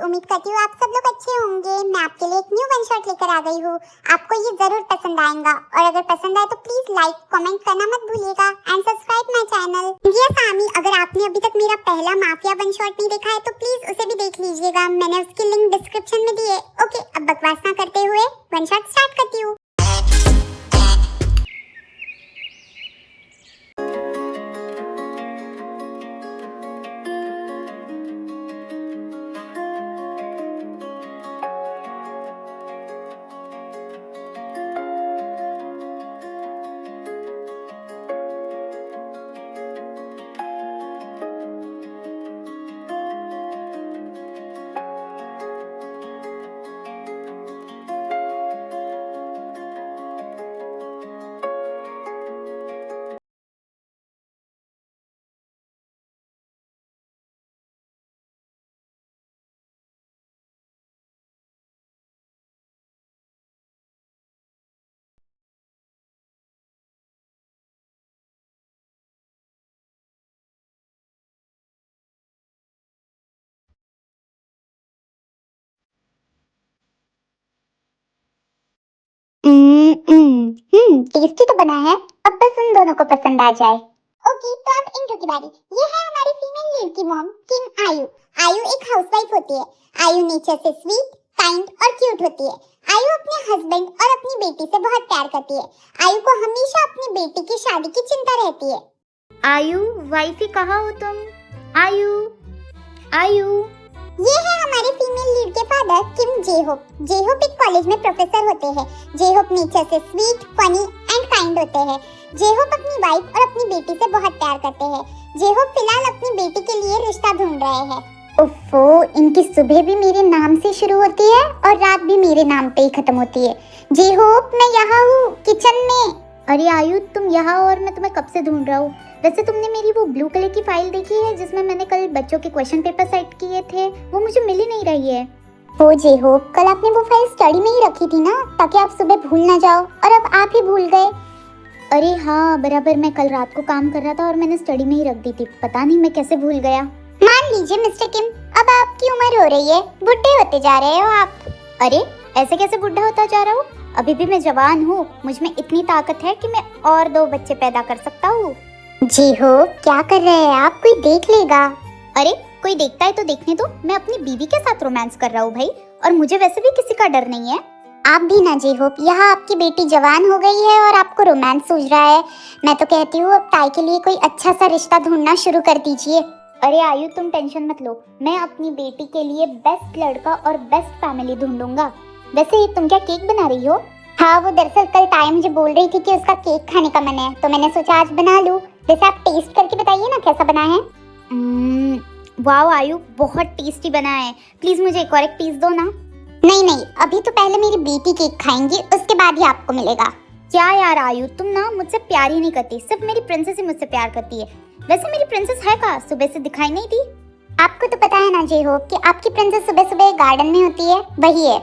उम्मीद करती हूँ आप सब लोग अच्छे होंगे। मैं आपके लिए एक न्यू वन शॉट लेकर आ गई हूँ। आपको ये जरूर पसंद आएगा और अगर पसंद आए तो प्लीज लाइक कमेंट करना मत भूलिएगा and subscribe my channel. Yes आमी, अगर आपने अभी तक मेरा पहला माफिया वन शॉट नहीं देखा है तो प्लीज उसे भी देख लीजिएगा, मैंने उसकी लिंक डिस्क्रिप्शन में दी है। ओके, अब बकवास ना करते हुए वन शॉट स्टार्ट करती हूँ। टेस्टी तो बना है, अब बस उन दोनों को पसंद आ जाए। ओके, तो अब इंट्रो की बारी। ये है हमारी फीमेल लीड की मॉम किम आयु। आयु एक हाउसवाइफ होती है। आयु नेचर से स्वीट, काइंड और क्यूट होती है। आयु अपने हस्बैंड और अपनी बेटी से बहुत प्यार करती है। आयु को हमेशा अपनी बेटी की शादी की चिंता रहती है। आयु, वाइफी कहाँ हो तुम? आयु, आयु। ये है हमारे फीमेल लीड के फादर किम जेहोप। जेहोप एक कॉलेज में प्रोफेसर होते हैं। जेहोप नेचर से स्वीट, फनी एंड काइंड होते हैं। जेहोप अपनी वाइफ और अपनी बेटी से बहुत प्यार करते हैं। जेहोप फिलहाल अपनी बेटी के लिए रिश्ता ढूंढ रहे हैं। उफ़ो, इनकी सुबह भी मेरे नाम से शुरू होती है और रात भी मेरे नाम पे ही खत्म होती है। जेहोप, मैं यहाँ हूँ किचन में। अरे आयु, तुम यहाँ और मैं तुम्हें कब से ढूंढ रहा हूँ। वैसे तुमने मेरी वो ब्लू कलर की फाइल देखी है जिसमें मैंने कल बच्चों के क्वेश्चन पेपर सेट किए थे? वो मुझे मिल ही नहीं रही है। ओ जेहोप, कल आपने वो फाइल स्टडी में ही रखी थी ना, ताकि आप सुबह भूल ना जाओ, और अब आप ही भूल गए। अरे हाँ बराबर, मैं कल रात को काम कर रहा था और मैंने स्टडी में ही रख दी थी। पता नहीं मैं कैसे भूल गया। मान लीजिए मिस्टर किम, अब आपकी उम्र हो रही है, बुढ़े होते जा रहे हो आप। अरे ऐसे कैसे बुढ़ा होता जा रहा हूँ? अभी भी मैं जवान हूँ, मुझ में इतनी ताकत है कि मैं और 2 बच्चे पैदा कर सकता हूँ। जेहोप, क्या कर रहे हैं आप? कोई देख लेगा। अरे कोई देखता है तो देखने दो, मैं अपनी बीवी के साथ रोमांस कर रहा हूँ भाई, और मुझे वैसे भी किसी का डर नहीं है। आप भी ना जेहोप, यहाँ आपकी बेटी जवान हो गई है और आपको रोमांस सूझ रहा है। मैं तो कहती हूँ अब ताई के लिए कोई अच्छा सा रिश्ता ढूंढना शुरू कर दीजिए। अरे आयु, तुम टेंशन मत लो, मैं अपनी बेटी के लिए बेस्ट लड़का और बेस्ट फैमिली ढूंढूंगा। वैसे तुम क्या केक बना रही हो? हाँ, वो दरअसल कल ताई मुझे बोल रही थी कि उसका केक खाने का मन है, तो मैंने सोचा आज बना लूं। वैसे आप टेस्ट करके बताइए ना कैसा बना है। वाह आयु, बहुत टेस्टी बना है। प्लीज मुझे एक और एक पीस दो ना। नहीं नहीं, अभी तो पहले मेरी बेटी केक खाएंगी, उसके बाद ही आपको मिलेगा। क्या यार आयु, तुम ना मुझसे प्यार ही नहीं करती, सिर्फ मेरी प्रिंसेस ही मुझसे प्यार करती है। वैसे मेरी प्रिंसेस है कहाँ? सुबह से दिखाई नहीं दी। आपको तो पता है ना जेहोप कि आपकी प्रिंसेस सुबह सुबह गार्डन में होती है, वही है।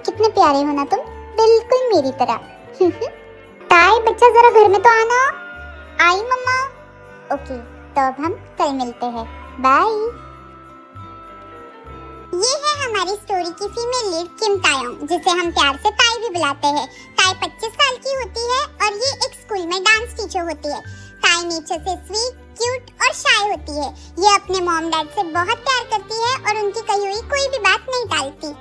कितने प्यारे हो ना तुम, बिल्कुल मेरी तरह। ताई, बच्चा जरा घर में तो आना। आई मम्मा। ओके, तो अब हम कल मिलते हैं, बाय। ये है हमारी स्टोरी की फीमेल लीड किम तायोंग, जिसे हम प्यार से ताई भी बुलाते हैं। ताई 25 साल की होती है और ये एक स्कूल में डांस टीचर होती है। ताई नेचर से स्वीट, क्यूट और शाय होती है। ये अपने मॉम डैड से बहुत प्यार करती है और उनकी कही हुई कोई भी बात नहीं टालती।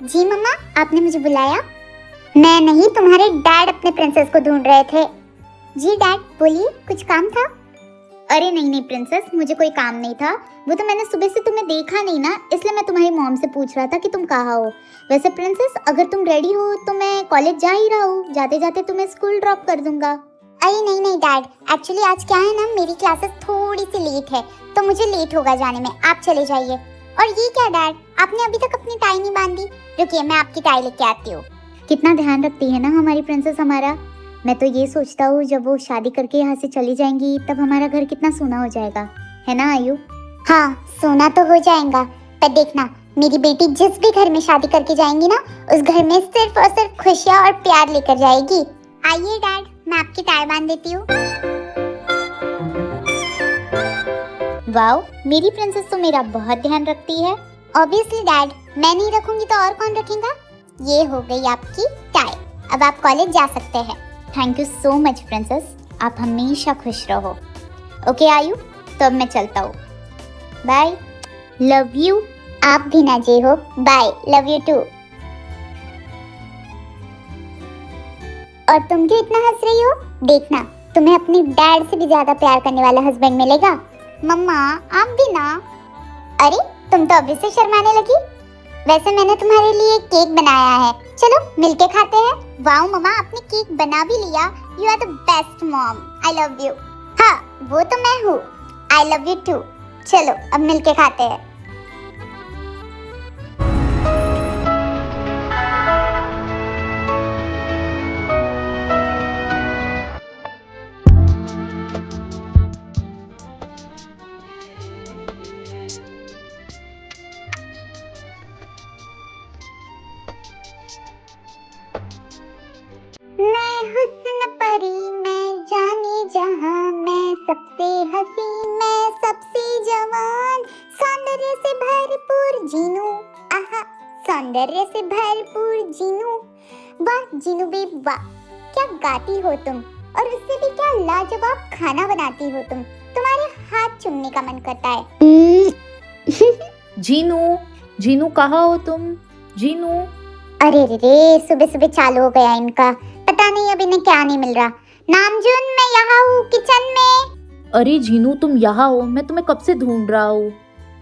जी मम्मा, आपने मुझे बुलाया? मैं नहीं, तुम्हारे डैड अपने प्रिंसेस को ढूंढ रहे थे। जी डैड, बोलिए, कुछ काम था? अरे नहीं प्रिंसेस, मुझे कोई काम नहीं था। वो तो मैंने सुबह से तुम्हें देखा नहीं ना, इसलिए मैं तुम्हारी मॉम से पूछ रहा था कि तुम कहाँ हो। वैसे प्रिंसेस, अगर तुम रेडी हो तो मैं कॉलेज जा ही रहा हूँ, जाते जाते तुम्हें स्कूल ड्रॉप कर दूंगा। अरे नहीं डैड, एक्चुअली आज क्या है ना, मेरी क्लासेस थोड़ी सी लेट है तो मुझे लेट होगा जाने में, आप चले जाइए। और ये क्या डैड, आपने अभी तक अपनी टाई नहीं बांधी? रुकिए, मैं आपकी टाई लेके आती हूँ। कितना ध्यान रखती है ना हमारी प्रिंसेस हमारा। मैं तो ये सोचता हूँ जब वो शादी करके यहाँ से चली जाएंगी तब हमारा घर कितना सोना हो जाएगा, है ना आयु? हाँ, सोना तो हो जाएगा, पर देखना मेरी बेटी जिस भी घर में शादी करके जाएंगी ना, उस घर में सिर्फ और सिर्फ खुशियाँ और प्यार लेकर जाएगी। आइए डैड, मैं आपकी टाई बांध देती हूँ। वाओ, मेरी प्रिंसेस तो मेरा बहुत ध्यान रखती है। ऑब्वियसली डैड, मैं नहीं रखूंगी तो और कौन रखेगा। ये हो गई आपकी टाई, अब आप कॉलेज जा सकते हैं। Thank you so much princess, आप हमेशा खुश रहो। ओके आयु, तो अब मैं चलता हूँ। Bye, love you. आप भी ना जे हो, बाय, लव यू टू। और तुम क्यों इतना हंस रही हो? देखना, तुम्हें अपनी डैड से भी ज्यादा प्यार करने वाला हस्बैंड मिलेगा। मम्मा, आप भी ना। अरे, तुम तो अभी से शर्माने लगी। वैसे मैंने तुम्हारे लिए केक बनाया है, चलो मिलके खाते हैं। वाओ मम्मा, आपने केक बना भी लिया। You are the best mom, I love you. हाँ, वो तो मैं हूँ, आई लव यू टू। चलो अब मिलके खाते हैं। मैं हुस्न परी, मैं जाने जहां, मैं सबसे हसी, मैं सबसे जवान, सौंदर्य से भरपूर जीनू, आहा, सौंदर्य से भरपूर जीनू। वाह जीनू बे वाह, क्या गाती हो तुम, और उससे भी क्या लाजवाब खाना बनाती हो तुम। तुम्हारे हाथ चूमने का मन करता है। जीनू कहाँ हो तुम? जीनू। अरे रे, सुबह सुबह चालू हो गया इनका, पता नहीं अब इन्हें क्या नहीं मिल रहा। नामजुन, मैं यहाँ हूँ किचन में। अरे जीनू, तुम यहाँ हो? मैं तुम्हें कब से ढूंढ रहा हूँ।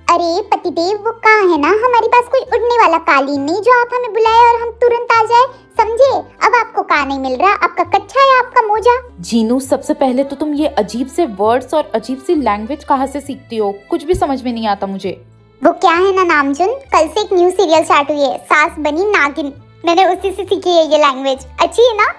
अरे पतिदेव, वो कहाँ है ना, हमारे पास कोई उड़ने वाला कालीन नहीं जो आप हमें बुलाए और हम तुरंत आ जाए, समझे? अब आपको कहाँ नहीं मिल रहा, आपका कच्चा या आपका मोजा? जीनू, सबसे पहले तो तुम ये अजीब से वर्ड्स और अजीब सी लैंग्वेज कहाँ से सीखती हो? कुछ भी समझ में नहीं आता मुझे। वो क्या है ना नामजुन, कल से एक न्यू सीरियल स्टार्ट हुई है, सास बनी नागिन, मैंने उसी से सीखी है ये लैंग्वेज। अच्छी है ना?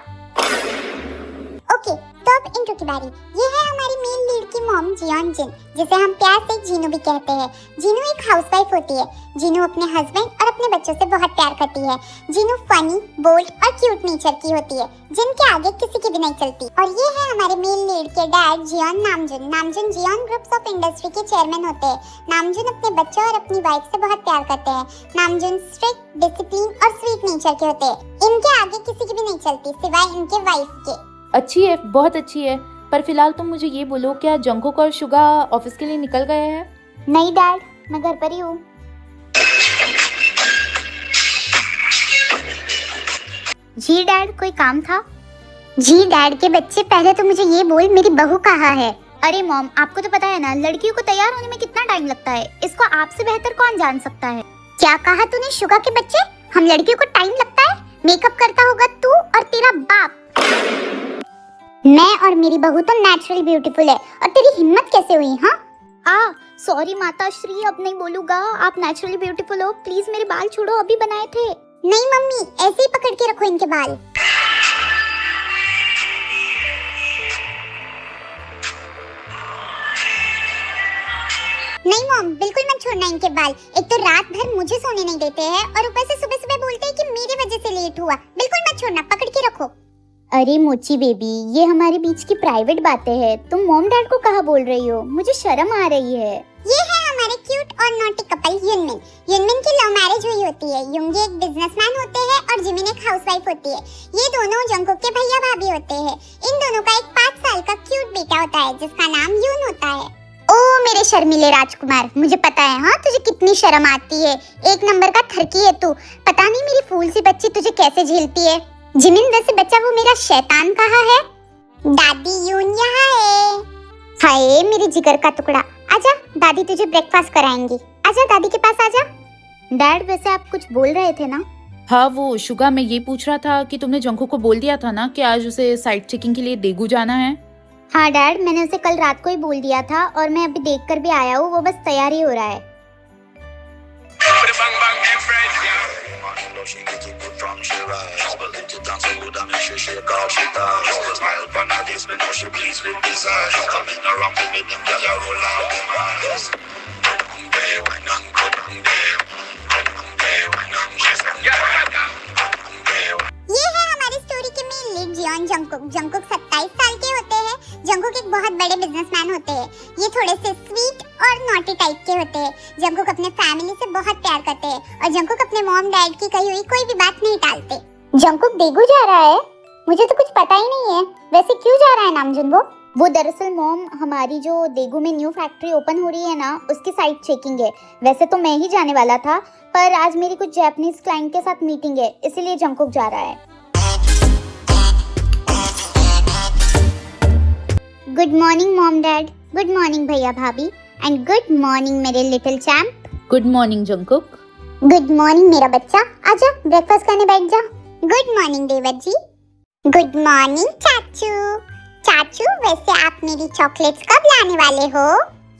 ओके, तो अब इंट्रो की बारी। ये है हमारी मेन लीड की मॉम जियोन जिन, जिसे हम प्यार से जीनू भी कहते हैं। जीनू एक हाउसवाइफ होती है। जीनू अपने हस्बैंड और अपने बच्चों से बहुत प्यार करती है। जीनू फनी, बोल्ड और क्यूट नेचर की होती है, जिनके आगे किसी की भी नहीं चलती। और ये है हमारे मेन लीड के dad Jeon Namjoon. Namjoon Jeon groups of industry के चेयरमैन होते हैं। नामजुन अपने बच्चों और अपनी वाइफ से बहुत प्यार करते हैं। नामजुन स्ट्रिक्ट, डिसिप्लिन और स्वीट नेचर के होते हैं। इनके आगे किसी की भी नहीं चलती सिवाय इनके वाइफ के। अच्छी है, बहुत अच्छी है, पर फिलहाल तुम मुझे ये बोलो, क्या जंगकुक और शुगा ऑफिस के लिए निकल गए हैं? नहीं डैड, मैं घर पर ही हूँ। जी डैड, कोई काम था? जी डैड के बच्चे, पहले तो मुझे ये बोल, मेरी बहू कहाँ है? अरे मॉम, आपको तो पता है ना, लड़कियों को तैयार होने में कितना टाइम लगता है, इसको आपसे बेहतर कौन जान सकता है। क्या कहा तूने शुगा के बच्चे? हम लड़कियों को टाइम लगता है? मेकअप करता होगा तू और तेरा बाप। मैं और मेरी बहू तो नेचुरल ब्यूटीफुल है, और तेरी हिम्मत कैसे हुई? हाँ, सॉरी माता श्री, अब नहीं बोलूंगा। आप नेचुरली ब्यूटीफुल हो, प्लीज मेरे बाल छोड़ो, अभी बनाए थे। नहीं मम्मी, ऐसे ही पकड़ के रखो इनके बाल। नहीं मॉम, बिल्कुल मत छोड़ना इनके बाल। एक तो रात भर मुझे सोने नहीं देते हैं, और ऊपर से सुबह सुबह बोलते हैं कि मेरी वजह से लेट हुआ। बिल्कुल मत छोड़ना, पकड़ के रखो। अरे मोची बेबी, ये हमारे बीच की प्राइवेट बातें हैं, तुम मॉम डैड को कहाँ बोल रही हो? मुझे शर्म आ रही है। ये है हमारे क्यूट और नॉटी कपल युनमिन। युनमिन की लव मैरिज हुई होती है। युंगी एक बिजनेसमैन होते हैं और जिमिन एक हाउसवाइफ होती है। ये दोनों जंगकुक के भैया भाभी होते हैं। इन दोनों का एक 5 साल का क्यूट बेटा होता है, जिसका नाम यून होता है। ओ मेरे शर्मीले राजकुमार, मुझे पता है हाँ तुझे कितनी शर्म आती है। एक नंबर का थरकी है तू। पता नहीं मेरी फूल सी बच्ची तुझे कैसे झेलती है। जिमिन, वैसे बच्चा वो मेरा शैतान कहाँ है? दादी यून यहाँ है। हाय मेरे जिगर का टुकड़ा, आजा दादी तुझे ब्रेकफास्ट कराएंगी। आजा दादी के पास आजा। डैड वैसे आप कुछ बोल रहे थे ना? हाँ वो शुगा, मैं ये पूछ रहा था कि तुमने जंको को बोल दिया था ना कि आज उसे साइट चेकिंग के लिए देगू जाना है। हाँ डैड, मैंने उसे कल रात को ही बोल दिया था और मैं अभी देख कर भी आया हूँ, वो बस तैयार ही हो रहा है। ये है हमारी स्टोरी के main lead Jeon Jungkook. Jungkook 27 साल के होते हैं। जंकुक एक बहुत बड़े बिजनेसमैन होते हैं। ये थोड़े से स्वीट और नॉटी टाइप के होते हैं। जंकुक अपने फैमिली से बहुत प्यार करते हैं और जंकुक अपने मॉम डैड की कही हुई कोई भी बात नहीं टालते। जंकुक देगू जा रहा है? मुझे तो कुछ पता ही नहीं है। वैसे क्यों जा रहा है नामजुन? वो दरअसल मॉम, हमारी जो देगू में न्यू फैक्ट्री ओपन हो रही है ना, उसकी साइट चेकिंग है। वैसे तो मैं ही जाने वाला था, पर आज मेरी कुछ जापानीज क्लाइंट के साथ मीटिंग है, इसीलिए जंकुक जा रहा है। Good morning mom dad. Good morning भैया भाभी। एंड गुड मॉर्निंग मेरे little champ. Good morning Jungkook. Good morning मेरा बच्चा, आजा ब्रेकफास्ट करने बैठ जा। गुड मॉर्निंग देवर जी। गुड मॉर्निंग चाचू। चाचू वैसे आप मेरी चॉकलेट्स कब लाने वाले हो?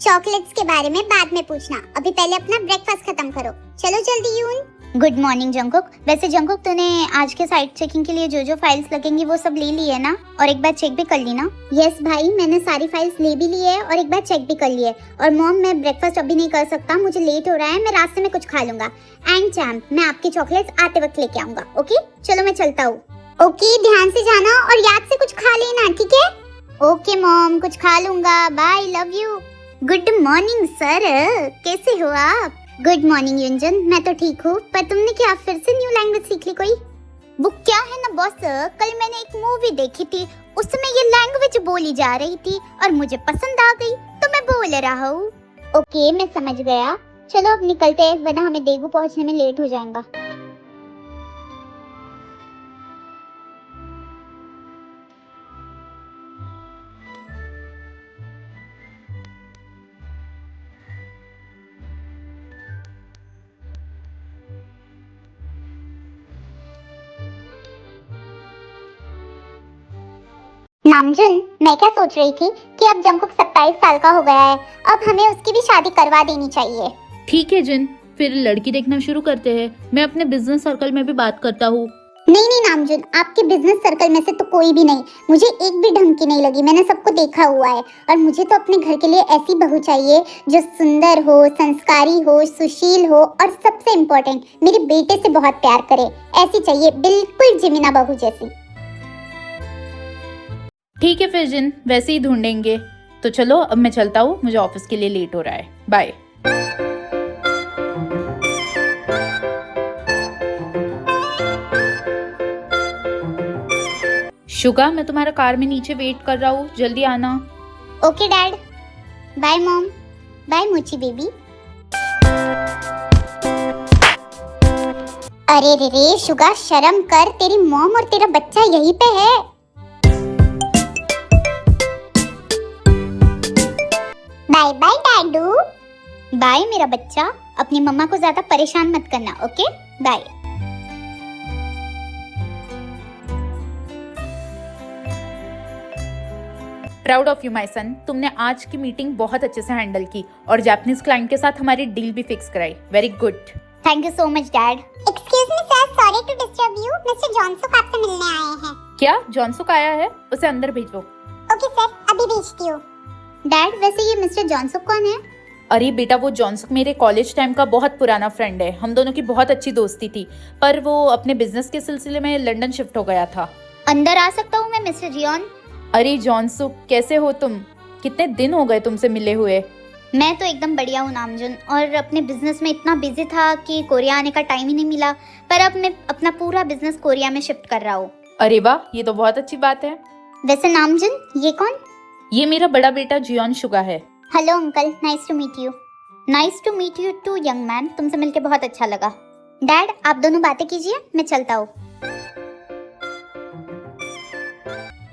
चॉकलेट्स के बारे में बाद में पूछना, अभी पहले अपना ब्रेकफास्ट खत्म करो। चलो जल्दी यून। Good morning Jungkook. वैसे जंकुक, तूने आज के साइट चेकिंग के लिए जो जो फाइल्स लगेंगी वो सब ले ली है ना? और एक बार चेक भी कर ली ना? यस भाई, मैंने सारी फाइल्स ले भी ली है और एक बार चेक भी कर ली है। और मॉम, मैं ब्रेकफास्ट अभी नहीं कर सकता, मुझे लेट हो रहा है, मैं रास्ते में कुछ खा लूंगा। एंड चैम्प, मैं आपकी चॉकलेट्स आते वक्त लेके आऊंगा। ओके चलो मैं चलता हूँ। ओके ध्यान से जाना और याद से कुछ खा लेना, ठीक है? ओके मॉम, कुछ खा लूंगा, bye, love you. Good morning sir, कैसे हो आप? गुड मॉर्निंग युंजन, मैं तो ठीक हूँ, पर तुमने क्या फिर से न्यू लैंग्वेज सीख ली कोई? वो क्या है ना बॉस, कल मैंने एक मूवी देखी थी, उसमें ये लैंग्वेज बोली जा रही थी और मुझे पसंद आ गई, तो मैं बोल रहा हूँ। ओके मैं समझ गया, चलो अब निकलते हैं, वरना हमें देगू पहुँचने में लेट हो जाएगा। नामजुन, मैं क्या सोच रही थी कि अब जंकुक 27 साल का हो गया है, अब हमें उसकी भी शादी करवा देनी चाहिए। ठीक है जिन, फिर लड़की देखना शुरू करते हैं। मैं अपने बिजनेस सर्कल में भी बात करता हूँ। नहीं नहीं नामजुन, आपके बिजनेस सर्कल में से तो कोई भी नहीं, मुझे एक भी ढंग की नहीं लगी, मैंने सबको देखा हुआ है। और मुझे तो अपने घर के लिए ऐसी बहू चाहिए जो सुंदर हो, संस्कारी हो, सुशील हो और सबसे इम्पोर्टेंट मेरे बेटे से बहुत प्यार करे। ऐसी चाहिए, बिल्कुल जिमिना बहू जैसी। ठीक है फिर जिन, वैसे ही ढूंढेंगे। तो चलो अब मैं चलता हूँ, मुझे ऑफिस के लिए लेट हो रहा है। बाय। शुगा, मैं तुम्हारा कार में नीचे वेट कर रहा हूँ, जल्दी आना। Okay dad. Bye mom. Bye Mochi baby. अरे रे रे शुगा, शर्म कर, तेरी मॉम और तेरा बच्चा यहीं पे है। Bye bye डैडू। बाय मेरा बच्चा, अपनी मम्मा को ज्यादा परेशान मत करना, okay? Bye. Proud of you my son, तुमने आज की मीटिंग बहुत अच्छे से हैंडल की और जापानीज क्लाइंट के साथ हमारी डील भी फिक्स कराई। Very good. Thank you so much dad. Excuse me sir, sorry to disturb you, mister Jongsuk आपसे मिलने आए हैं। क्या जॉनसुक आया है? उसे अंदर भेजो। ओके सर, अभी भेजती हूँ। डैड वैसे ये मिस्टर जॉनसुक कौन है? अरे बेटा, वो जॉनसुक मेरे कॉलेज टाइम का बहुत पुराना फ्रेंड है, हम दोनों की बहुत अच्छी दोस्ती थी, पर वो अपने बिजनेस के सिलसिले में लंदन शिफ्ट हो गया था। अंदर आ सकता हूँ मैं मिस्टर जियोन? अरे जॉनसुक, कैसे हो तुम? कितने दिन हो गए तुमसे मिले हुए। मैं तो एकदम बढ़िया हूँ नामजुन, और अपने बिजनेस में इतना बिजी था कि कोरिया आने का टाइम ही नहीं मिला, पर अब मैं अपना पूरा बिजनेस कोरिया में शिफ्ट कर रहा हूँ। अरे वाह, ये तो बहुत अच्छी बात है। वैसे नामजुन, ये कौन? ये मेरा बड़ा बेटा जियोन शुगा है। Hello uncle, nice to meet you. Nice to meet you too young man, तुमसे मिलके बहुत अच्छा लगा। डैड आप दोनों बातें कीजिए, मैं चलता हूँ।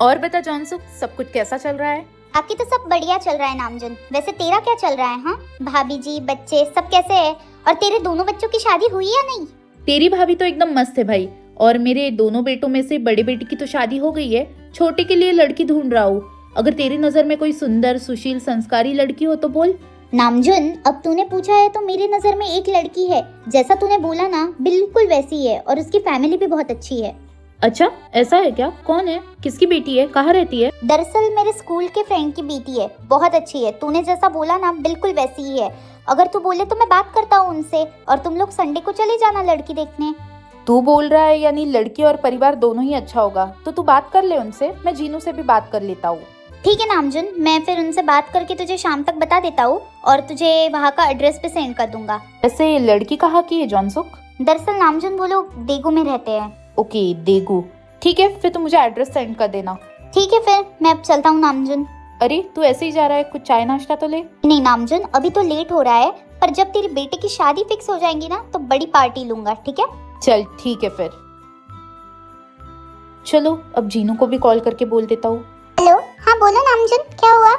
और बता जॉनसुक, सब कुछ कैसा चल रहा है? आपकी तो सब बढ़िया चल रहा है नामजुन। वैसे तेरा क्या चल रहा है? हाँ, भाभी जी, बच्चे सब कैसे है? और तेरे दोनों बच्चों की शादी हुई या नहीं? तेरी भाभी तो एकदम मस्त है भाई, और मेरे दोनों बेटों में से बड़े बेटे की तो शादी हो गई है, छोटे के लिए लड़की ढूंढ रहा हूँ। अगर तेरी नजर में कोई सुंदर, सुशील, संस्कारी लड़की हो तो बोल। नामजुन, अब तूने पूछा है तो मेरी नजर में एक लड़की है, जैसा तूने बोला ना बिल्कुल वैसी है, और उसकी फैमिली भी बहुत अच्छी है। अच्छा, ऐसा है क्या? कौन है? किसकी बेटी है? कहाँ रहती है? दरअसल मेरे स्कूल के फ्रेंड की बेटी है, बहुत अच्छी है। तूने जैसा बोला ना बिल्कुल वैसी ही है। अगर तू बोले तो मैं बात करता हूँ उनसे, और तुम लोग संडे को चले जाना लड़की देखने। तू बोल रहा है यानी लड़की और परिवार दोनों ही अच्छा होगा, तो तू बात कर ले उनसे। मैं जीनू से भी बात कर लेता हूँ। ठीक है नामजुन, मैं फिर उनसे बात करके तुझे शाम तक बता देता हूँ, और तुझे वहाँ का एड्रेस पे सेंड कर दूंगा। ऐसे लड़की कहाँ की है जॉनसुक? दरअसल नामजुन वो लोग देगू में रहते हैं। Okay, Daegu. ठीक है, फिर तू मुझे एड्रेस सेंड कर देना। ठीक है, फिर मैं अब चलता हूँ नामजुन। अरे तू ऐसे ही जा रहा है? कुछ चाय नाश्ता तो ले। नहीं नामजुन, अभी तो लेट हो रहा है, पर जब तेरी बेटे की शादी फिक्स हो जाएगी ना तो बड़ी पार्टी लूंगा, ठीक है? चल ठीक है फिर। चलो अब जीनू को भी कॉल करके बोल देता हूँ। हेलो, हाँ बोलो नामजुन, क्या हुआ?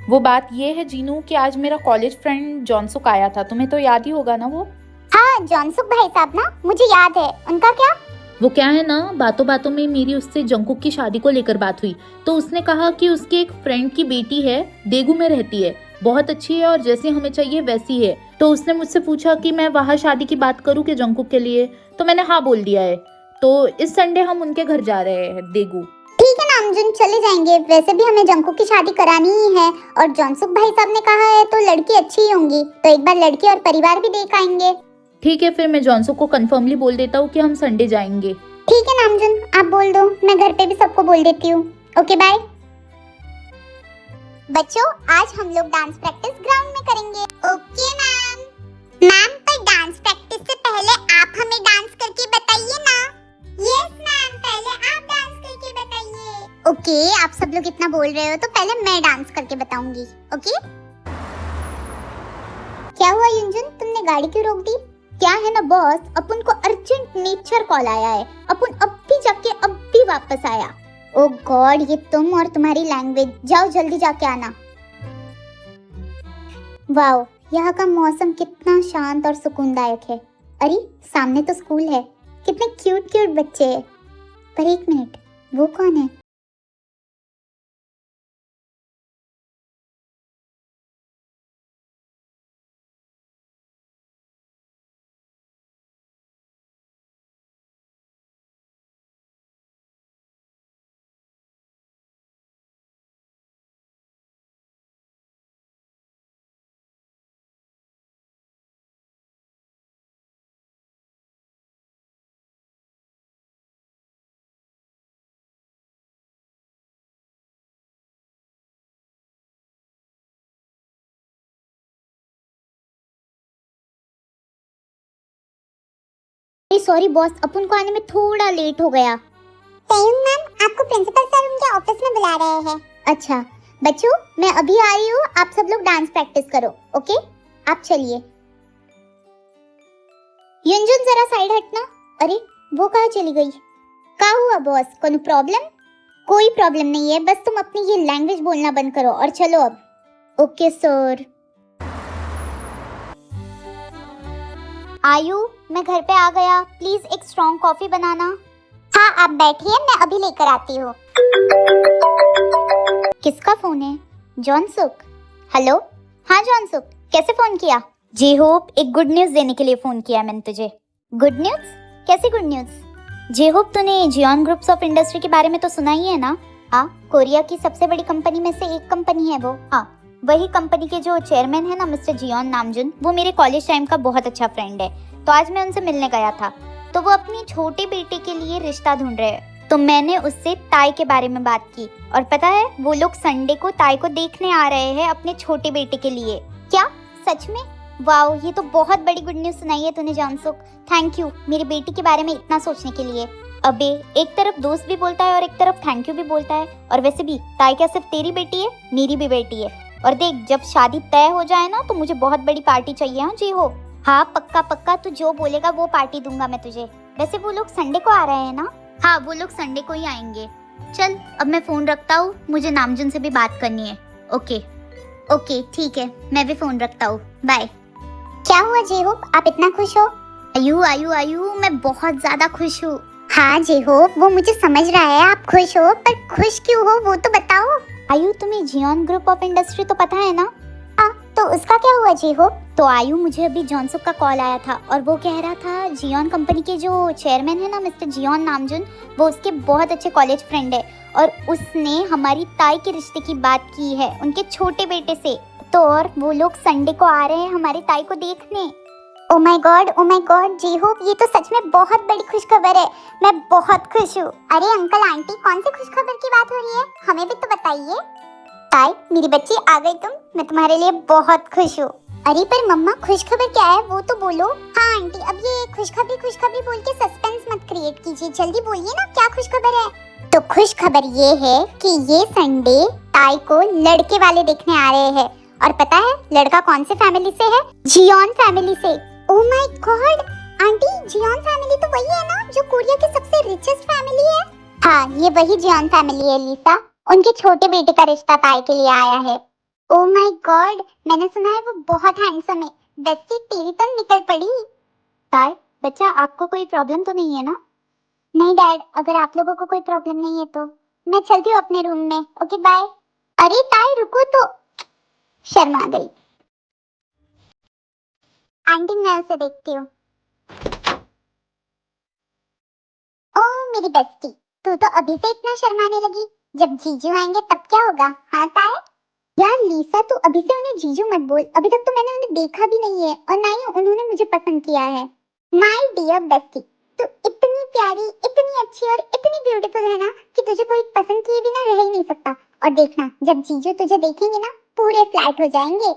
वो बात ये है जीनू कि आज मेरा कॉलेज फ्रेंड जॉनसुक आया था, तुम्हें तो याद ही होगा ना वो। हाँ, जॉनसुक भाई साहब ना, मुझे याद है। उनका क्या? वो क्या है ना, बातों बातों में मेरी उससे जंकुक की शादी को लेकर बात हुई, तो उसने कहा कि उसके एक फ्रेंड की बेटी है, देगू में रहती है, बहुत अच्छी है और जैसी हमें चाहिए वैसी है। तो उसने मुझसे पूछा कि मैं वहाँ शादी की बात करूँ कि जंकुक के लिए, तो मैंने हाँ बोल दिया है। तो इस संडे हम उनके घर जा रहे हैं, देगू। ठीक है नामजुन, चले जाएंगे। वैसे भी हमें जंकुक की शादी करानी ही है, और जॉनसुक भाई साहब ने कहा है तो लड़की अच्छी ही होंगी, तो एक बार लड़की और परिवार भी देख आएंगे। ठीक है, फिर मैं जॉनसुक को कंफर्मली बोल देता हूँ कि हम संडे जाएंगे। ठीक है नामजुन, आप बोल दो, मैं घर पे भी सबको बोल देती हूँ। Okay bye. बच्चों, आज हम लोग डांस प्रैक्टिस ग्राउंड में करेंगे। Okay ma'am. मैम, पर डांस प्रैक्टिस से पहले आप हमें डांस करके बताइए ना। यस मैम, पहले आप डांस करके बताइए। ओके, आप सब लोग इतना बोल रहे हो तो पहले मैं डांस करके बताऊंगी। ओके? क्या हुआ युंजुन, तुमने गाड़ी क्यों रोक दी? क्या है ना बॉस, अपन को अर्जेंट नेचर कॉल आया है, अपन अब भी जाके अब भी वापस आया। ओ गॉड, ये तुम और तुम्हारी लैंग्वेज। जाओ जल्दी जाके आना। वाओ, यहाँ का मौसम कितना शांत और सुकूनदायक है। अरे सामने तो स्कूल है, कितने क्यूट क्यूट बच्चे हैं। पर एक मिनट, वो कौन है? सॉरी बॉस, अपन को आने में थोड़ा लेट हो गया। तयंग मैम, आपको प्रिंसिपल सर उनके ऑफिस में बुला रहे हैं। अच्छा बच्चों, मैं अभी आ रही हूँ, आप सब लोग डांस प्रैक्टिस करो। ओके, आप चलिए। युंजुन जरा साइड हटना। अरे वो कहाँ चली गई? क्या हुआ बॉस, कोई प्रॉब्लम? कोई प्रॉब्लम नहीं है, बस तुम अपनी ये लैंग्वेज बोलना बंद करो और चलो अब। Okay sir. आयु, मैं घर पे आ गया, प्लीज एक स्ट्रॉन्ग कॉफी बनाना। हाँ आप बैठिए, मैं अभी लेकर आती हूँ। किसका फोन है? जॉनसुक। हेलो, हाँ जॉनसुक, कैसे फोन किया? जी होप, एक गुड न्यूज देने के लिए फोन किया मैंने तुझे। Good news? कैसी गुड न्यूज? जे होप तूने जियोन ग्रुप्स ऑफ इंडस्ट्री के बारे में तो सुना ही है ना? हाँ, कोरिया की सबसे बड़ी कंपनी में से एक कंपनी है वो। हाँ, वही कंपनी के जो चेयरमैन है ना, मिस्टर जियोन नामजुन, वो मेरे कॉलेज टाइम का बहुत अच्छा फ्रेंड है। तो आज मैं उनसे मिलने गया था, तो वो अपनी छोटे बेटे के लिए रिश्ता ढूंढ रहे हैं। तो मैंने उससे ताई के बारे में बात की, और पता है वो लोग संडे को ताई को देखने आ रहे हैं अपने छोटे बेटे के लिए। क्या सच में? वाओ, ये तो बहुत बड़ी गुड न्यूज सुनाई है तूने जॉनसुक। थैंक यू मेरी बेटी के बारे में इतना सोचने के लिए। अबे, एक तरफ दोस्त भी बोलता है और एक तरफ थैंक यू भी बोलता है। और वैसे भी ताई क्या सिर्फ तेरी बेटी है, मेरी भी बेटी है। और देख, जब शादी तय हो जाए ना तो मुझे बहुत बड़ी पार्टी चाहिए। हाँ जी हो। हाँ पक्का पक्का, तू जो बोलेगा वो पार्टी दूंगा मैं तुझे। वैसे वो लोग संडे को आ रहे हैं ना? हाँ, वो लोग संडे को ही आएंगे। चल अब मैं फोन रखता हूँ, मुझे नामजुन से भी बात करनी है। ओके ओके ठीक है, मैं भी फोन रखता हूँ, बाय। क्या हुआ जे होप, आप इतना खुश हो? आयु मैं बहुत ज्यादा खुश हूँ। हाँ जे होप, वो मुझे समझ रहा है आप खुश हो, पर खुश क्यों हो वो तो बताओ। आयु तुम्हें जियोन ग्रुप ऑफ इंडस्ट्री तो पता है ना? तो उसका क्या हुआ जे होप? तो आयु मुझे अभी जॉनसुक का कॉल आया था और वो कह रहा था जियोन कंपनी के जो चेयरमैन है ना मिस्टर जियोन नामजुन, वो उसके बहुत अच्छे कॉलेज फ्रेंड है और उसने हमारी ताई के रिश्ते की बात की है उनके छोटे बेटे से। तो और वो लोग संडे को आ रहे हैं हमारी ताई को देखने। Oh my God J Hope, ये तो सच में बहुत बड़ी खुशखबर है। मैं बहुत खुश हूँ। अरे अंकल आंटी, कौन सी खुशखबर की बात हो रही है, हमें भी तो बताइए। ताई मेरी बच्ची आ गई तुम, मैं तुम्हारे लिए बहुत खुश हूँ। अरे पर मम्मा खुशखबर क्या है वो तो बोलो। हाँ आंटी, अब ये खुशखबरी बोल के सस्पेंस मत क्रिएट कीजिए, जल्दी बोलिए ना क्या खुशखबर है। तो खुशखबर ये है कि ये संडे ताई को लड़के वाले देखने आ रहे हैं और पता है लड़का कौन से फैमिली से है? जियोन फैमिली से। Oh my god aunty, Jeon family तो वही है ना जो कोरिया की सबसे रिचेस्ट फैमिली है? हाँ ये वही जियोन फैमिली है लीसा, उनके छोटे बेटे का रिश्ता ताई के लिए आया है। ओह माय गॉड, मैंने सुना है वो बहुत हैंडसम है। वैसे तेरी तो निकल पड़ी। ताई बच्चा आपको कोई प्रॉब्लम तो नहीं है ना? नहीं डैड, अगर आप लोगों को कोई प्रॉब्लम नहीं है तो मैं चलती हूँ अपने रूम में। Okay bye. अरे ताई रुको तो, शर्मा गई। आंटी मैं उसे देखती हूँ। ओह मेरी बेस्टी, तू तो अभी से इतना शर्माने लगी, जब जीजू आएंगे तब क्या होगा? हाँ ताई। यार लीसा, तू अभी से उन्हें जीजू मत बोल, अभी तक तो मैंने उन्हें देखा भी नहीं है और ना ही उन्होंने मुझे पसंद किया है। माय डियर बेस्टी, तू इतनी प्यारी, इतनी अच्छी और इतनी ब्यूटीफुल है ना कि तुझे कोई पसंद किए बिना रह ही नहीं सकता। और देखना जब जीजू तुझे देखेंगे ना पूरे फ्लैट हो जाएंगे।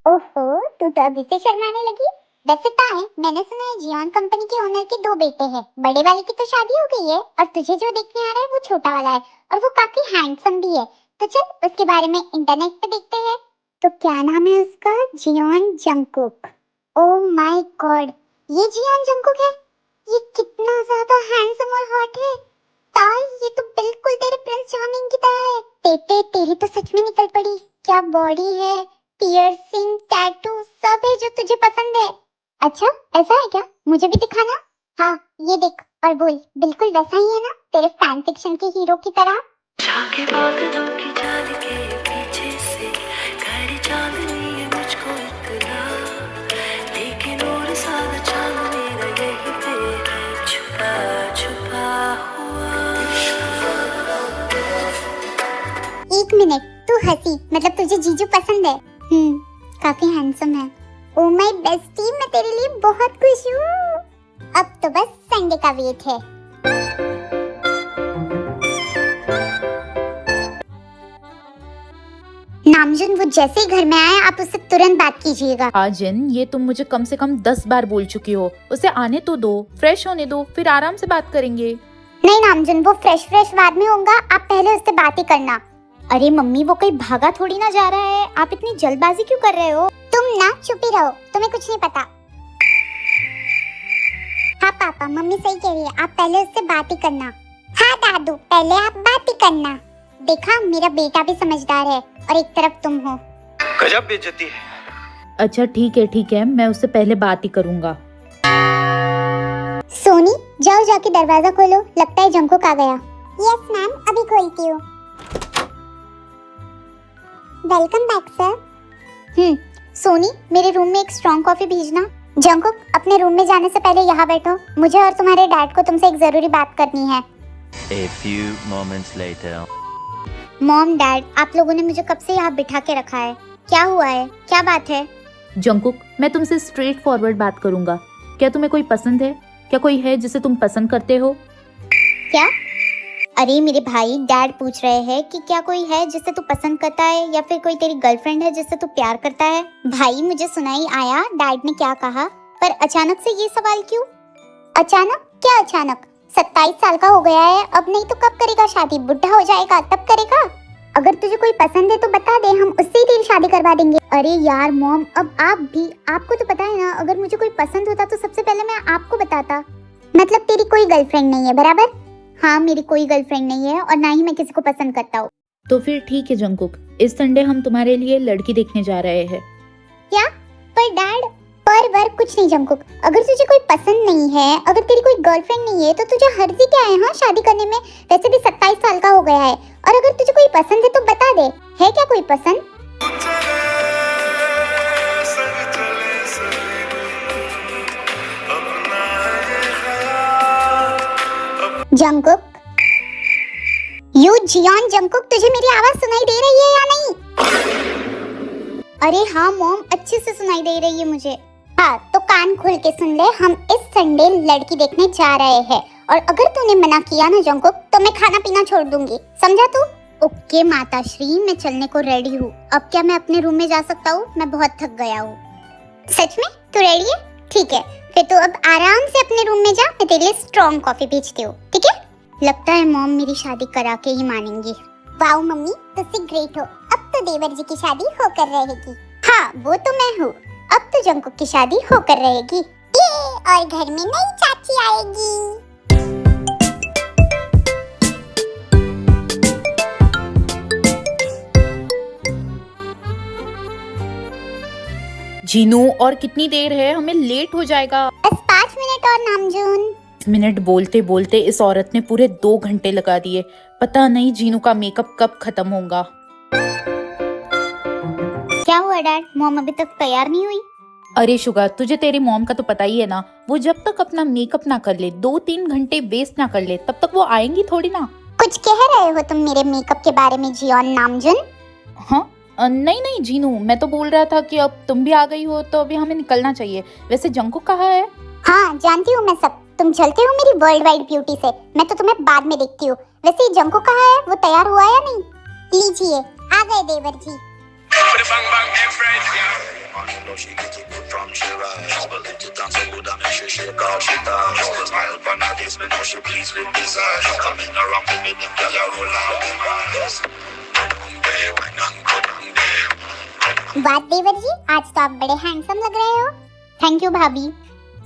ओहो, तू तो अभी से शर्माने लगी। वैसे ताई, मैंने सुना है जियोन कंपनी के ओनर के 2 बेटे हैं, बड़े वाले की तो शादी हो गई है और तुझे जो देखने आ रहा है वो छोटा वाला है और वो काफी हैंडसम भी है। तो चल उसके बारे में इंटरनेट पे देखते हैं। तो क्या नाम है उसका? Jeon Jungkook. Oh my god, ये जियोन जंगकुक है? ये कितना ज्यादा हैंडसम और हॉट है। ताई ये तो बिल्कुल तेरे प्रिंस चार्मिंग की तरह है। बेटे तेरी तो सच में निकल पड़ी, क्या बॉडी है, पियर्सिंग, टैटू सब है जो तुझे पसंद है। अच्छा ऐसा है क्या, मुझे भी दिखाना। हाँ ये देख और बोल, बिल्कुल वैसा ही है ना तेरे फैन फिक्शन के हीरो की तरह? झांके बादलों की जान के पीछे से खड़ी चांदनी है मुझको इतना, लेकिन और सारा चांद मेरा यही पे है छुपा छुपा हुआ। 1 मिनट, तू हंसी मतलब तुझे जीजू पसंद है? काफी हैंडसम है। ओ माय बेस्टी, मैं तेरे लिए बहुत खुश हूँ। अब तो बस संडे का वेट है। नामजुन वो जैसे ही घर में आए आप उससे तुरंत बात कीजिएगा। आजिन, ये तुम मुझे कम से कम 10 बार बोल चुकी हो, उसे आने तो दो, फ्रेश होने दो, फिर आराम से बात करेंगे। नहीं नामजुन, वो फ्रेश बाद में होगा, आप पहले उससे बात ही करना। अरे मम्मी वो कहीं भागा थोड़ी ना जा रहा है, आप इतनी जल्दबाजी क्यों कर रहे हो? तुम ना चुप ही रहो, तुम्हें कुछ नहीं पता। हाँ पापा, मम्मी सही कह रही है, आप पहले उससे बात ही करना। हाँ दादू, पहले आप बात ही करना। देखा, मेरा बेटा भी समझदार है और एक तरफ तुम हो। गजब बेइज्जती है। अच्छा ठीक है, मैं उससे पहले बात ही करूंगा। सोनी जाओ जाके दरवाजा खोलो, लगता है जंकुक आ गया। यस मैम, अभी खोलती हूँ। Welcome back sir. सोनी मेरे रूम में एक स्ट्रॉन्ग कॉफी भेजना। जंकुक अपने रूम में जाने से पहले यहाँ बैठो, मुझे और तुम्हारे डैड को तुमसे एक जरूरी बात करनी है। A few moments later. Mom dad, आप लोगों ने मुझे कब से यहाँ बिठा के रखा है, क्या हुआ है, क्या बात है? जंकुक, मैं तुमसे स्ट्रेट फॉरवर्ड बात करूंगा। क्या तुम्हें कोई पसंद है? क्या कोई है जिसे तुम पसंद करते हो? क्या? अरे मेरे भाई, डैड पूछ रहे हैं कि क्या कोई है जिसे तू पसंद करता है या फिर कोई तेरी गर्लफ्रेंड है जिससे तू प्यार करता है? भाई मुझे सुनाई आया डैड ने क्या कहा, पर अचानक से ये सवाल क्यों? अचानक? क्या अचानक? 27 साल का हो गया है, अब नहीं तो कब करेगा शादी? बुढ़ा हो जाएगा तब करेगा। अगर तुझे कोई पसंद है तो बता दे, हम उससे ही तेरी शादी करवा देंगे। अरे यार मॉम, अब आपको तो पता है ना, अगर मुझे कोई पसंद होता तो सबसे पहले मैं आपको बताता। मतलब तेरी कोई गर्लफ्रेंड नहीं है, बराबर? हाँ, मेरी कोई गर्लफ्रेंड नहीं है और ना ही मैं किसी को पसंद करता हूँ। तो फिर ठीक है जंकुक, इस संडे हम तुम्हारे लिए लड़की देखने जा रहे हैं। क्या? पर डैड, पर कुछ नहीं जंकुक। अगर तुझे कोई पसंद नहीं है, अगर तेरी कोई गर्लफ्रेंड नहीं है तो तुझे हर्जी क्या है हाँ शादी करने में? वैसे भी 27 साल का हो गया है। और अगर तुझे कोई पसंद है तो बता दे, है क्या कोई पसंद? जंकुक, यू जियोन जंकुक, तुझे मेरी आवाज सुनाई दे रही है या नहीं? अरे हाँ मॉम, अच्छे से सुनाई दे रही है मुझे। हाँ तो कान खोल के सुन ले, हम इस संडे लड़की देखने जा रहे हैं और अगर तूने मना किया ना जंकुक तो मैं खाना पीना छोड़ दूंगी, समझा तू? ओके माताश्री, मैं चलने को रेडी हूँ। अब क्या मैं अपने रूम में जा सकता हूँ? मैं बहुत थक गया हूँ। सच में? तू रेडी है? ठीक है, फिर तो अब आराम से अपने रूम में जा, मैं तेरे लिए स्ट्रॉन्ग कॉफी भेजती हूँ, ठीक है? लगता है मॉम मेरी शादी करा के ही मानेंगी। वाओ मम्मी, तुसी ग्रेट हो। अब तो देवर जी की शादी होकर रहेगी। हाँ वो तो मैं हूँ, अब तो जंकुक की शादी होकर रहेगी। ये और घर में नई चाची आएगी। जीनू, और कितनी देर है? हमें लेट हो जाएगा। बस 5 मिनट और नामजून। मिनट बोलते बोलते इस औरत ने पूरे 2 घंटे लगा दिए। पता नहीं जीनू का मेकअप कब खत्म होगा। क्या हुआ डैड, मॉम अभी तक तैयार नहीं हुई? अरे शुगर, तुझे तेरी मॉम का तो पता ही है ना, वो जब तक अपना मेकअप ना कर ले, 2-3 घंटे वेस्ट ना कर ले, तब तक वो आएंगी थोड़ी ना। कुछ कह रहे हो तुम मेरे मेकअप के बारे में जियोन नामजून? हाँ नहीं जीनू, मैं तो बोल रहा था कि अब तुम भी आ गई हो तो अभी हमें निकलना चाहिए। वैसे जंकुक कहाँ है? हाँ जानती हूँ मैं सब, तुम चलते हो मेरी वर्ल्ड वाइड ब्यूटी से, मैं तो तुम्हें बाद में देखती हूँ। वैसे जंकुक कहाँ है, वो तैयार हुआ या नहीं? लीजिए, आ गए देवर जी। वाह देवर जी, आज तो आप बड़े हैंडसम लग रहे हो। थैंक यू भाभी।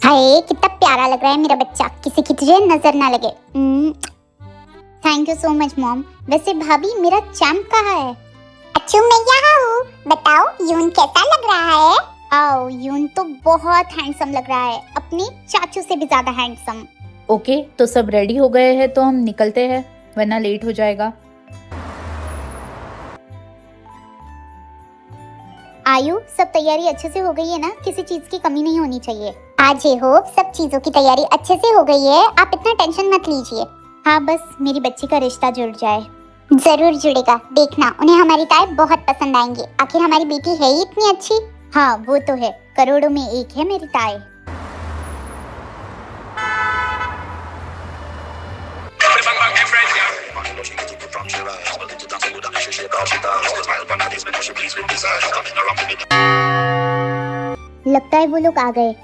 हाय कितना प्यारा लग रहा है मेरा बच्चा, किसी की तुझे नजर ना लगे। Thank you so much mom. वैसे भाभी मेरा चैम्प कहाँ है? अच्छू मैं यहाँ हूँ, बताओ यून कैसा लग रहा है? आओ, यून तो बहुत हैंडसम लग रहा है, अपने चाचू से भी ज्यादा हैंडसम। ओके, तो सब रेडी हो गए हैं तो हम निकलते हैं, वरना लेट हो जाएगा। आयु, सब तैयारी अच्छे से हो गई है ना? किसी चीज की कमी नहीं होनी चाहिए। आज ये हो, सब चीजों की तैयारी अच्छे से हो गई है, आप इतना टेंशन मत लीजिए। हाँ बस मेरी बच्ची का रिश्ता जुड़ जाए। जरूर जुड़ेगा, देखना उन्हें हमारी ताए बहुत पसंद आएंगी। आखिर हमारी बेटी है ही इतनी अच्छी। हाँ वो तो है, करोड़ों में एक है मेरी ताए। लगता है वो लोग आ गए।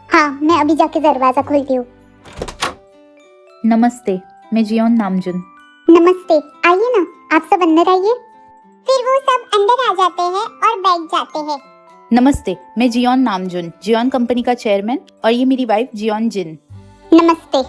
हाँ मैं अभी जाके दरवाजा खोलती हूँ। नमस्ते, मैं जियोन नामजुन। नमस्ते, आइए ना, आप सब अंदर आइए। फिर वो सब अंदर आ जाते हैं और बैठ जाते हैं। नमस्ते, मैं जियोन नामजुन, जियोन कंपनी का चेयरमैन, और ये मेरी वाइफ जियोन जिन। नमस्ते।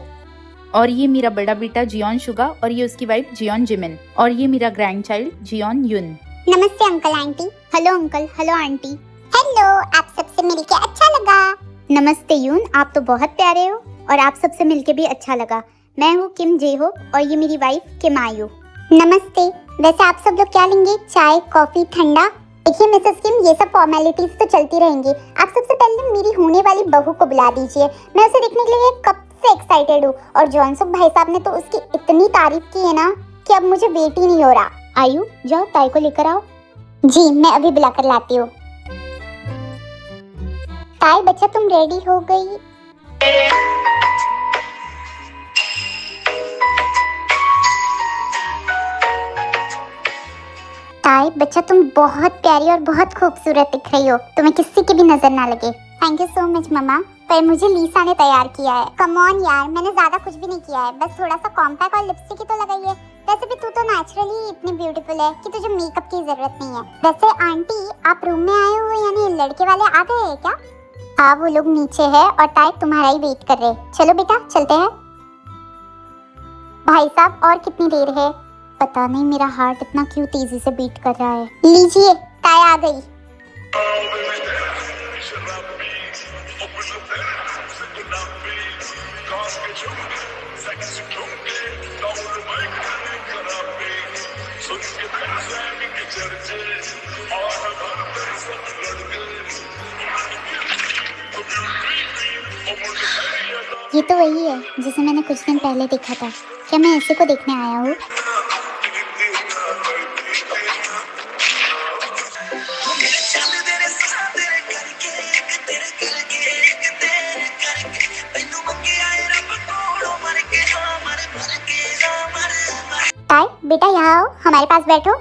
और ये मेरा बड़ा बेटा जियोन शुगा, और ये उसकी वाइफ जियोन जिमिन, और ये मेरा ग्रैंड चाइल्ड जियोन युन। नमस्ते uncle aunty. Hello uncle, hello aunty. Hello, आप सबसे मिलके अच्छा लगा। नमस्ते यून, आप तो बहुत प्यारे हो और आप सबसे मिलके भी अच्छा लगा। मैं हूँ किम जेहो और ये मेरी वाइफ किम आयु। नमस्ते। वैसे आप सब लोग क्या लेंगे, चाय, कॉफी, ठंडा? देखिए मिसेस किम, ये सब फॉर्मेलिटीज तो चलती रहेंगी। आप सबसे पहले मेरी होने वाली बहू को बुला दीजिए, मैं उसे देखने के लिए कब से एक्साइटेड हूँ। और जॉनसुक भाई साहब ने तो उसकी इतनी तारीफ की है ना कि अब मुझे वेट ही नहीं हो रहा। आयु जाओ ताई को लेकर आओ। जी मैं अभी बुलाकर लाती हूँ। ताई बच्चा तुम रेडी हो गई? ताई बच्चा तुम बहुत प्यारी और बहुत खूबसूरत दिख रही हो, तुम्हें किसी की भी नजर ना लगे। थैंक यू सो मच मम्मा, पर मुझे लीसा ने तैयार किया है। कम ऑन यार, मैंने ज्यादा कुछ भी नहीं किया है, बस थोड़ा सा कॉम्पैक्ट और लिपस्टिक ही तो लगाई है। वैसे भी तू तो नेचुरली इतनी ब्यूटीफुल है कि तुझे मेकअप की जरूरत नहीं है। वैसे आंटी आप रूम में आए हो, यानी लड़के वाले आ गए हैं क्या? हाँ वो लोग नीचे है और ताई तुम्हारा ही वेट कर रहे। चलो बेटा चलते हैं। भाई साहब और कितनी देर है? पता नहीं मेरा हार्ट इतना क्यों तेजी से बीट कर रहा है। लीजिए, ताई आ गई। ये तो वही है जिसे मैंने कुछ दिन पहले देखा था। क्या मैं ऐसे को देखने आया हूँ? ताई बेटा यहाँ आओ, हमारे पास बैठो।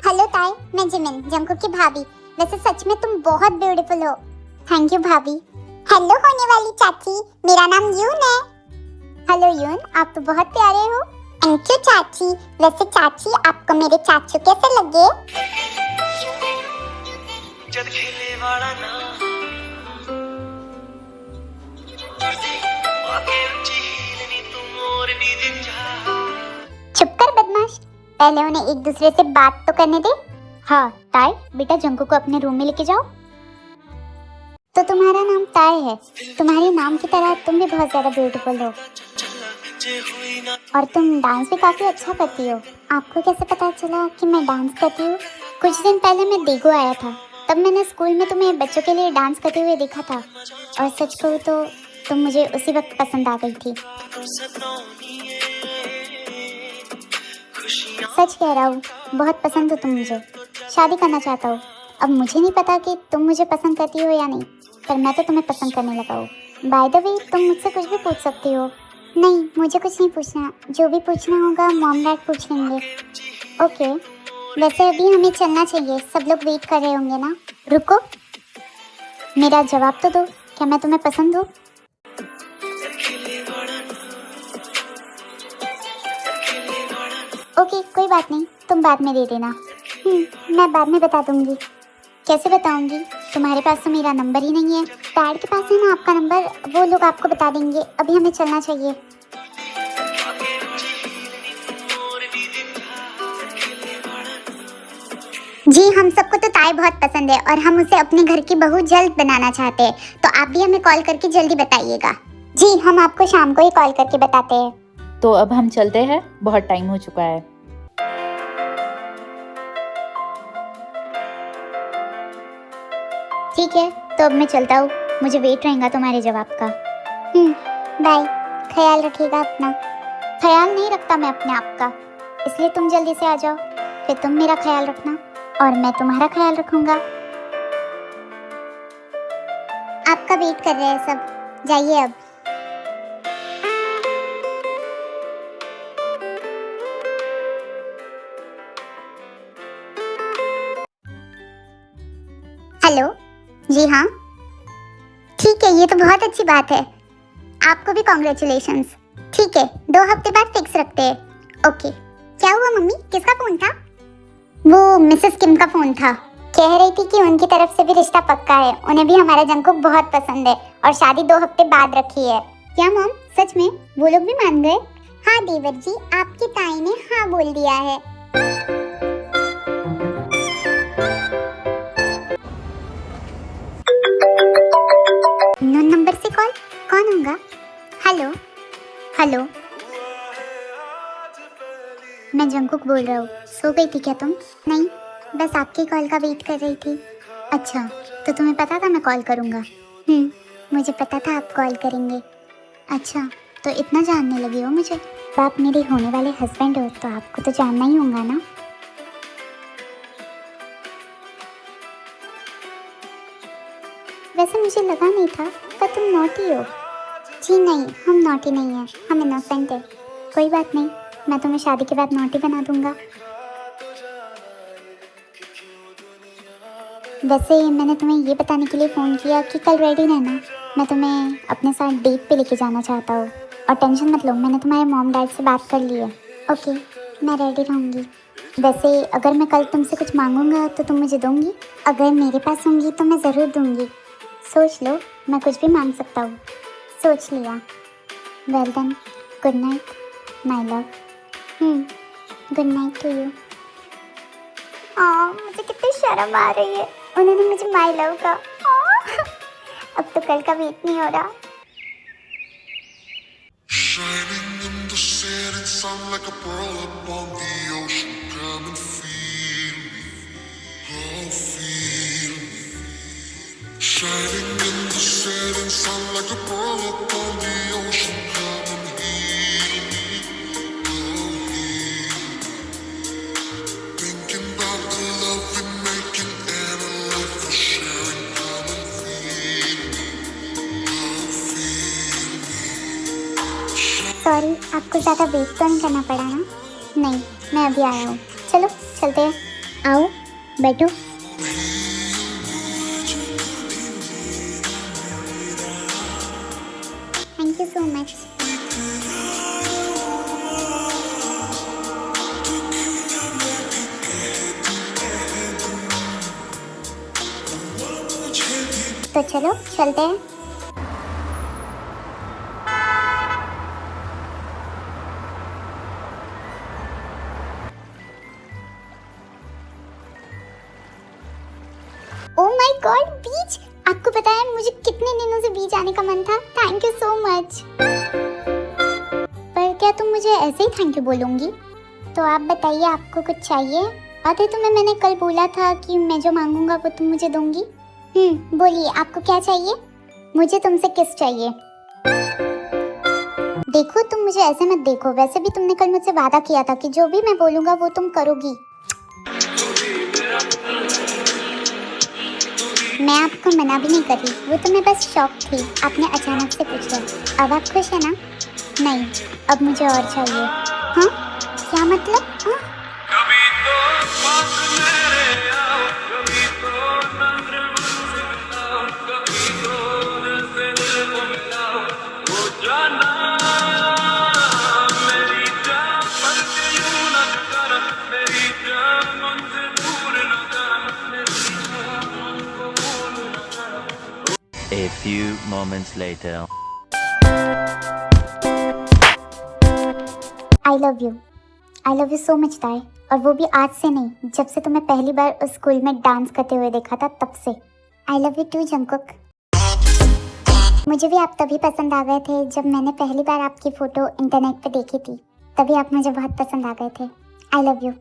हेलो ताई, मैं जिमिन, जंकुक की भाभी। वैसे सच में तुम बहुत ब्यूटीफुल हो। थैंक यू भाभी। हेलो होने वाली चाची, मेरा नाम यून है। हेलो यून, आप तो बहुत प्यारे हो। थैंक यू चाची। वैसे चाची, आपको मेरे चाचू कैसे लगे? जद खेले वाला ना आके ऊंची हीलनी तुम और नी दिन जा। चुप कर बदमाश, पहले उन्हें एक दूसरे से बात तो करने दे। हाँ ताई, बेटा जंकुक को अपने रूम में लेके जाओ। तो तुम्हारा नाम ताई है, तुम्हारे नाम की तरह तुम भी बहुत ज्यादा ब्यूटीफुल हो जे हुई ना और तुम डांस भी काफी अच्छा करती हो। आपको कैसे पता चला कि मैं डांस करती हूँ? कुछ दिन पहले मैं देगू आया था, तब मैंने स्कूल में तुम्हें बच्चों के लिए डांस करते हुए देखा था। और सच कहूँ तो तुम मुझे उसी वक्त पसंद आ गई थी। सताऊंगी खुशियां सच कह रहा हूँ, बहुत पसंद हो तुम मुझे, शादी करना चाहता हूँ। अब मुझे नहीं पता कि तुम मुझे पसंद करती हो या नहीं, पर मैं तो तुम्हें पसंद करने लगा हूँ। बाय द वे, तुम मुझसे कुछ भी पूछ सकती हो। नहीं, मुझे कुछ नहीं पूछना। जो भी पूछना होगा मॉम डैड पूछ लेंगे। ओके, वैसे अभी हमें चलना चाहिए, सब लोग वेट कर रहे होंगे ना। रुको, मेरा जवाब तो दो, क्या मैं तुम्हें पसंद हूँ? ओके, कोई बात नहीं, तुम बाद में दे देना। मैं बाद में बता दूंगी। कैसे बताऊंगी? तुम्हारे पास तो मेरा नंबर ही नहीं है। डैड के पास है ना आपका नंबर, वो लोग आपको बता देंगे। अभी हमें चलना चाहिए। जी, हम सबको तो ताई बहुत पसंद है और हम उसे अपने घर की बहू जल्द बनाना चाहते हैं, तो आप भी हमें कॉल करके जल्दी बताइएगा। जी, हम आपको शाम को ही कॉल करके बताते हैं। तो अब हम चलते हैं, बहुत टाइम हो चुका है। ठीक है, तो अब मैं चलता हूँ, मुझे वेट रहेगा तुम्हारे जवाब का। बाय, ख्याल रखिएगा अपना। ख्याल नहीं रखता मैं अपने आप का, इसलिए तुम जल्दी से आ जाओ, फिर तुम मेरा ख्याल रखना और मैं तुम्हारा ख्याल रखूंगा। आपका वेट कर रहे हैं सब, जाइए अब। हेलो, जी हाँ, ठीक है, ये तो बहुत अच्छी बात है। आपको भी कॉन्ग्रेचुलेशंस। ठीक है, 2 हफ्ते बाद फिक्स रखते हैं। ओके। क्या हुआ मम्मी, किसका फोन था? वो मिसेस किम का फोन था। कह रही थी कि उनकी तरफ से भी रिश्ता पक्का है, उन्हें भी हमारा जंकुक बहुत पसंद है और शादी 2 हफ्ते बाद रखी है। क्या मॉम, सच में वो लोग भी मान गए? हाँ देवर जी, आपकी ताई ने हाँ बोल दिया है। नॉन नंबर से कॉल, कौन होगा? हेलो, हेलो, मैं जंकुक बोल रहा हूँ। सो गई थी क्या तुम? नहीं, बस आपकी कॉल का वेट कर रही थी। अच्छा, तो तुम्हें पता था मैं कॉल करूँगा? मुझे पता था आप कॉल करेंगे। अच्छा, तो इतना जानने लगी हो मुझे? आप मेरे होने वाले हस्बैंड हो तो आपको तो जानना ही होगा ना। वैसे मुझे लगा नहीं था पर तुम नॉटी हो। जी नहीं, हम नॉटी नहीं हैं, हम इनोसेंट है। कोई बात नहीं, मैं तुम्हें शादी के बाद नॉटी बना दूंगा। वैसे मैंने तुम्हें ये बताने के लिए फ़ोन किया कि कल रेडी रहना, मैं तुम्हें अपने साथ डेट पे लेके जाना चाहता हूँ। और टेंशन मत लो, मैंने तुम्हारे मॉम डैड से बात कर ली है। ओके, मैं रेडी रहूँगी। वैसे अगर मैं कल तुमसे कुछ मांगूंगा तो तुम मुझे दोगी? अगर मेरे पास होंगी तो मैं ज़रूर दूँगी। सोच लो, मैं कुछ भी मांग सकता हूँ। सोच लिया। Well done, good night my love. Good night to you. मुझे कितनी शर्म आ रही है, उन्होंने मुझे माय लव का। अब तो कल का वेट नहीं हो रहा। Shining in the setting sun like a pearl upon the ocean. Come and feel me, oh feel me. Shining in the setting sun like a pearl upon the ocean. Come and heal me, oh heal me. Thinking about the love we're making and a love for sharing. Come and feel me, oh feel me. Sorry, आपको ज़्यादा wait तो नहीं करना पड़ा ना? नहीं, मैं अभी आया हूँ। चलो चलते हैं। आओ बैठो। Thank you so much. तो चलो चलते हैं। ओ माय गॉड, बीच! आपको पता है मुझे कितने दिनों से बीच आने का मन था। Thank you so much. पर क्या तुम मुझे ऐसे ही थैंक यू बोलूंगी? तो आप बताइए, आपको कुछ चाहिए? बात है तुम्हें मैंने कल बोला था कि मैं जो मांगूंगा वो तुम मुझे दोगी। बोलिए आपको क्या चाहिए? मुझे तुमसे किस चाहिए। देखो तुम मुझे ऐसे मत देखो, वैसे भी तुमने कल मुझसे वादा किया था कि जो भी मैं बोलूंगा वो तुम करोगी। मैं आपको मना भी नहीं कर रही, वो तो मैं बस शौक थी, आपने अचानक से पूछ लिया। अब आप खुश है ना? नहीं, अब मुझे और चाहिए। हाँ, क्या मतलब? हाँ? A few moments later. I love you so much ताई, और वो भी आज से नहीं, जब से तुम्हें पहली बार उस स्कूल में डांस करते हुए देखा था तब से। I love you too Jungkook. मुझे भी आप तभी पसंद आ गए थे जब मैंने पहली बार आपकी फोटो इंटरनेट पे देखी थी, तभी आप मुझे बहुत पसंद आ गए थे। I love you.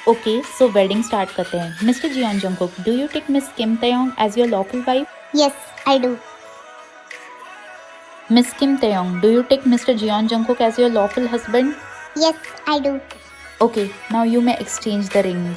Okay, so wedding start करते हैं। Mister Jeon Jungkook, do you take miss Kim Taeyong as your lawful wife? Yes, I do. Miss Kim Taeyong, do you take mister Jeon Jungkook as your lawful husband? Yes, I do. Okay, now you may exchange the ring.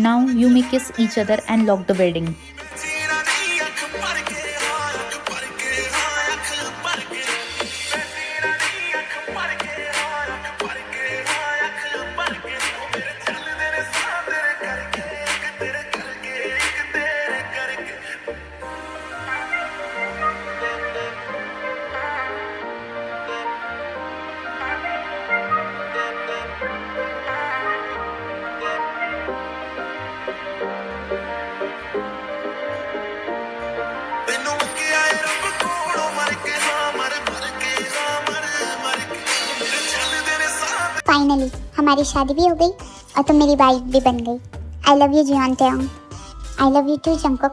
Now you may kiss each other and lock the wedding. Finally हमारी शादी भी हो गई और तुम मेरी wife भी बन गई। I love you Jeon Taeyong. I love you too Jungkook.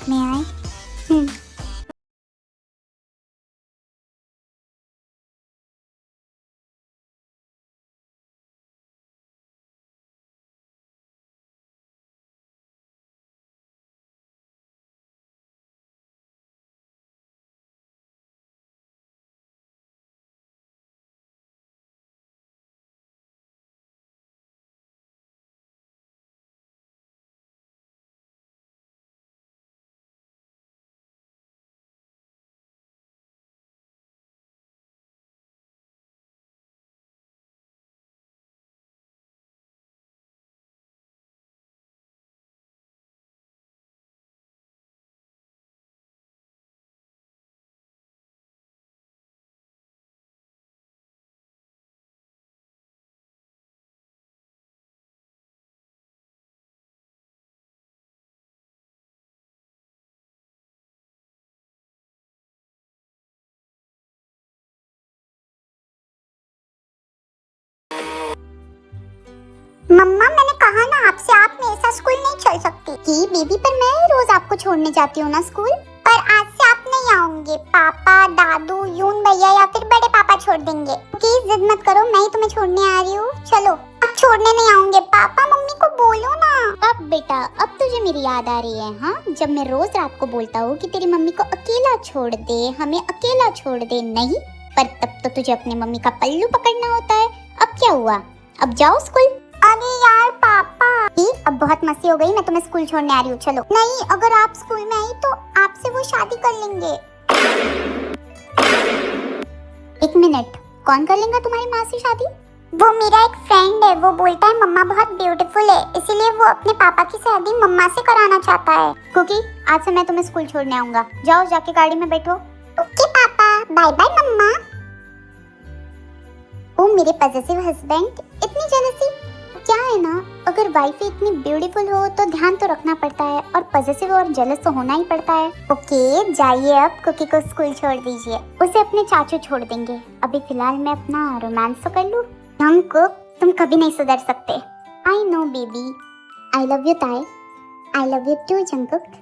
मैं आए? मम्मा मैंने कहा ना आपसे, आप मेरे साथ स्कूल नहीं चल सकती। कि बेबी पर मैं रोज आपको छोड़ने जाती हूँ ना स्कूल। पर आज से आप नहीं आओगे, पापा, दादू, यून भैया या फिर बड़े पापा छोड़ देंगे। प्लीज जिद मत करो, मैं ही तुम्हें छोड़ने आ रही हूँ। चलो। आप छोड़ने नहीं आऊंगे। पापा मम्मी को बोलो ना। अब बेटा, अब तुझे मेरी याद आ रही है? हाँ, जब मैं रोज रात को बोलता हूँ कि तेरी मम्मी को अकेला छोड़ दे, हमें अकेला छोड़ दे। नहीं, पर तब तो तुझे अपनी मम्मी का पल्लू पकड़ना होता है। अब क्या हुआ? अब जाओ स्कूल। अरे यार पापा, अब बहुत मस्ती हो गई, मैं तुम्हें स्कूल छोड़ने आ रही हूँ। चलो। नहीं, अगर आप स्कूल में आई तो आपसे वो शादी कर लेंगे। एक मिनट, कौन कर लेगा तुम्हारी माँ से शादी? वो मेरा एक फ्रेंड है, वो बोलता है मम्मा बहुत ब्यूटीफुल है, इसीलिए वो अपने पापा की शादी मम्मा से कराना चाहता है। कुकी, आज से मैं तुम्हें स्कूल छोड़ने आऊंगा। जाओ, जाके गाड़ी में बैठो। ओके पापा, बाय बाय मम्मा। ओ मेरे पॉजेसिव हस्बैंड, इतनी जेलसी क्या है ना? अगर वाइफ इतनी ब्यूटीफुल हो तो ध्यान तो रखना पड़ता है, और पॉजेसिव और जेलस तो होना ही पड़ता है। ओके, जाइए अब कुकी को स्कूल छोड़ दीजिए। उसे अपने चाचू छोड़ देंगे। अभी फिलहाल मैं अपना रोमांस तो कर लूं। जंगकुक, तुम कभी नहीं सुधर सकते। I know baby. I love you Tae. I love you too Jungkook.